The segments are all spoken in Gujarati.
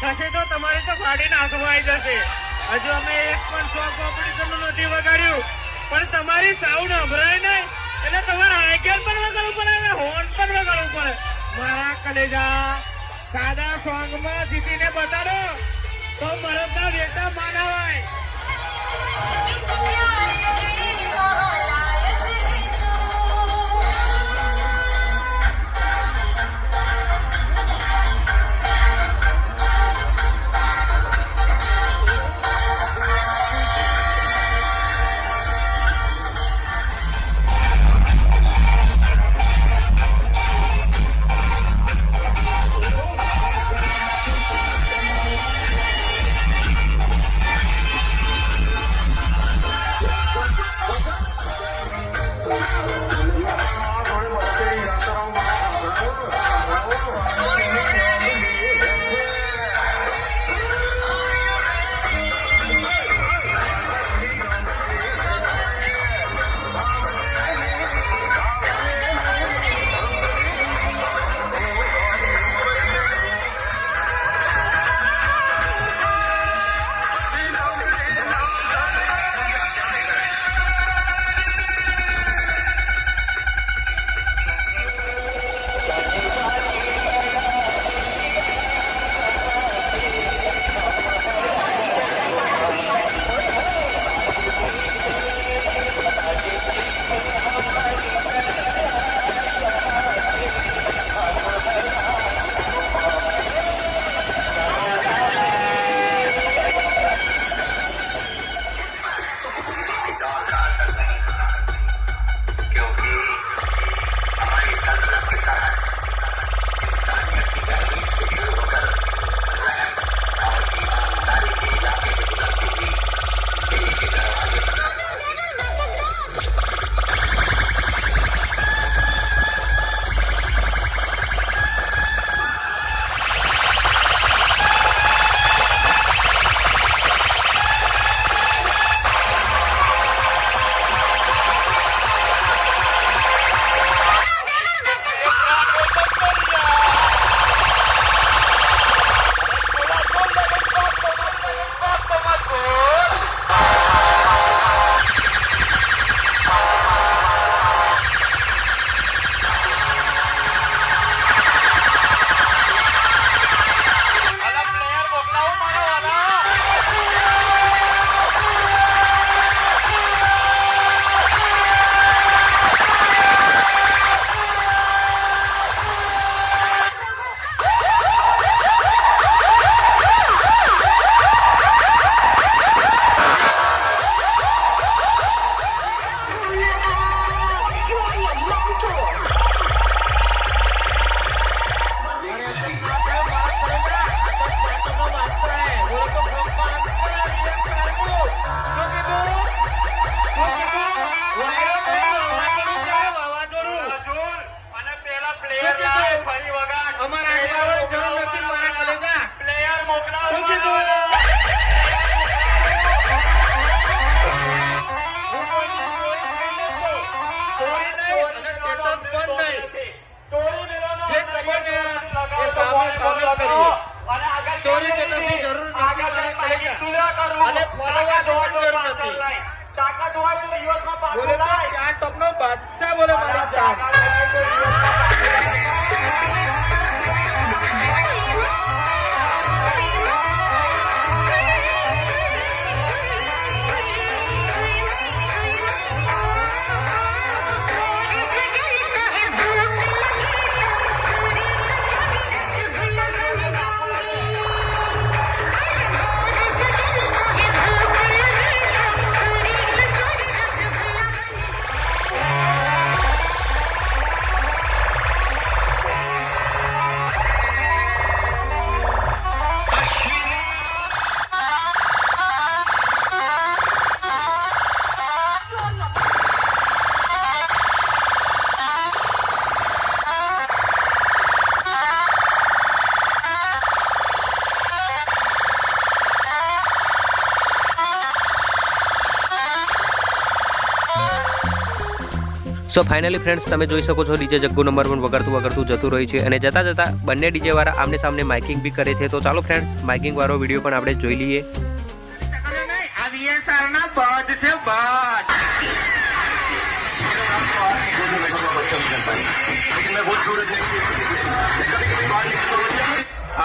થશે તો તમારી તો ફાડી નાખવા આવી જશે. હજુ અમે એક પણ સોંગ કોમ્પિટિશન નું નથી વગાડ્યું, પણ તમારી સાઉન્ડ સંભળાય નહીં એટલે તમારે હાઈકેલ પણ વગાડવું પડે અને હોર્ન પણ વગાડવું પડે. મારા કલેજા સાદા સોંગ માં જીતીને બતાડો તો મરદના વેટા માનાવાય. સો ફાઇનલી ફ્રેન્ડ્સ તમે જોઈ શકો છો ડીજે જગ્ગુ નંબર 1 વગરતું જતું રહ્યું છે અને જતા બંને ડીજે વાળા આમને સામને માઇકિંગ બી કરે છે. તો ચાલો ફ્રેન્ડ્સ માઇકિંગ વાળો વિડીયો પણ આપણે જોઈ લઈએ.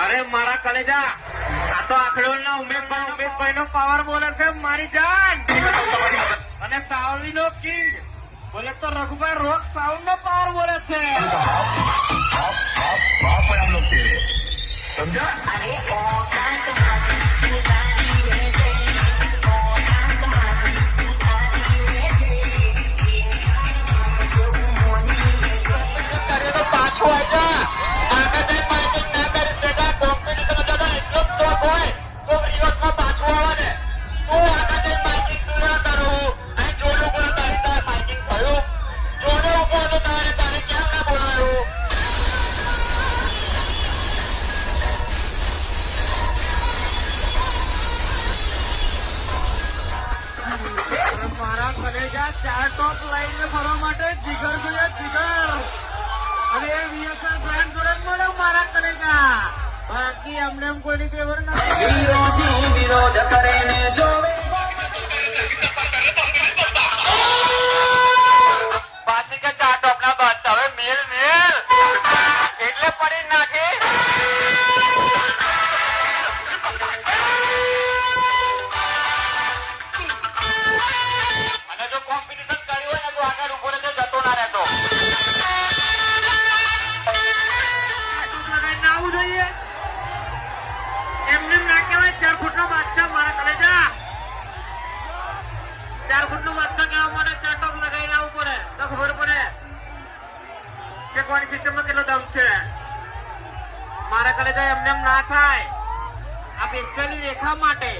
અરે મારા કલેજા, આ તો આખડોલના ઉમેશભાઈ નો પાવર બોલે છે મારી જાન. અને સાવલી નો કિંગ બોલે તો રઘુભાઈ રોક સાઉન્ડ નો પાવર બોલે છે. મારા કલેજા 4 ટોપ લઈને ફરવા માટે જીગર જોઈએ જીગર. અને એ વીએસઆર બ્રાન્ડ જોડે મળે મારા કલેજા. બાકી અમને એમ કોઈ રીતે ખબર નથી. વિરોધ કરીને જોવે પાછી કે 4 ટોપ ના બાદ હવે મેલ એટલે પડી નાખે. એમને ના કહેવાય 4 ફૂટનો બાદશાહ મારા કલેજા. 4 ફૂટનો બાદશાહ કહેવા માટે 4 ટોપ લગાવીને આવવું પડે તો ખબર પડે કે કોની સિસ્ટમમાં કેટલો દમ છે. મારા કલેજા એમને એમ ના થાય. આ પેશિયલી રેખા માટે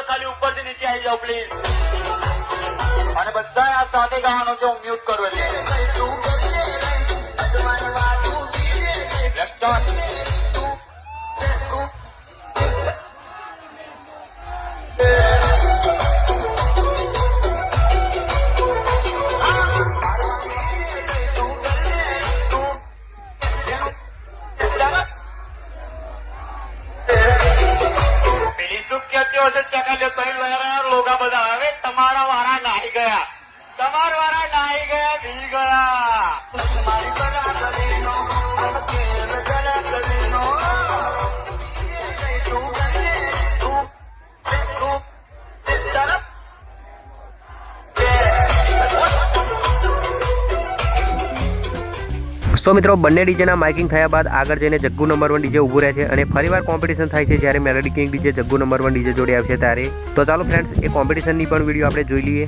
ખાલી ઉપરથી નીચે આવી જાઓ પ્લીઝ. અને બધા આ સાથે ગાવાનો છે. હું મ્યુટ કરું લોગા બધા. હવે તમારા વાળા નાહી ગયા, તમારા વાળા નાહી ગયા, ભી ગયા. સો મિત્રો બંને ડીજેના માઇકિંગ થયા બાદ આગળ જઈને જગ્ગુ નંબર 1 ડીજે ઊભું રહે છે અને ફરીવાર કોમ્પિટિશન થાય છે જ્યારે melody king DJ Jaggu number 1 DJ જોડે આવશે ત્યારે. તો ચાલો ફ્રેન્ડ્સ એ કોમ્પિટિશનની પણ વિડીયો આપણે જોઈ લઈએ.